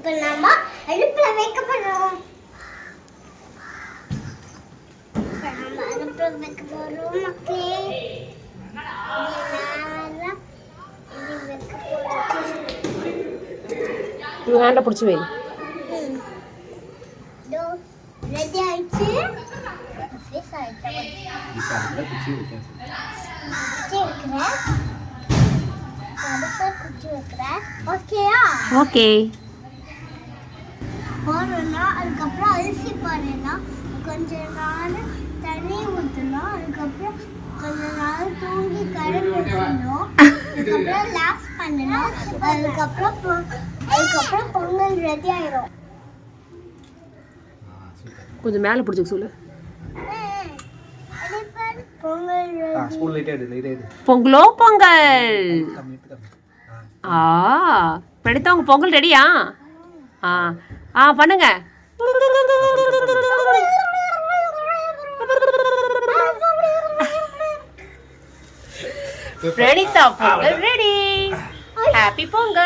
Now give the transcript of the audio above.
இப்போ நாம அடுப்புல வைக்க போறோம். அடுப்புல வைக்க போறோம் மக்களே. இது ஹேண்ட பிடிச்சி வை. ரெடி ஆயிடுச்சு. ஃபேஸ் ஆயிடுச்சு. ஓகேயா? ஓகே. போறோம்னா அதுக்கப்புறம் அரிசி போடுறேன்னா கொஞ்ச நாள் தண்ணி ஊற்றணும். அதுக்கப்புறம் கொஞ்ச நாள் தூங்கி கரண்ட் வச்சிடணும். அதுக்கப்புறம் லாக்ஸ் பண்ணணும். அதுக்கப்புறம் பொங்கல் ரெடி ஆயிடும். கொஞ்சம் மேலே பிடிச்சி சொல்லு. பொங்கலோ பொங்கல். படித்தா உங்க பொங்கல் ரெடியா? பண்ணுங்க. ரெடிதா பொங்கல் ரெடி. ஹாப்பி பொங்கல்.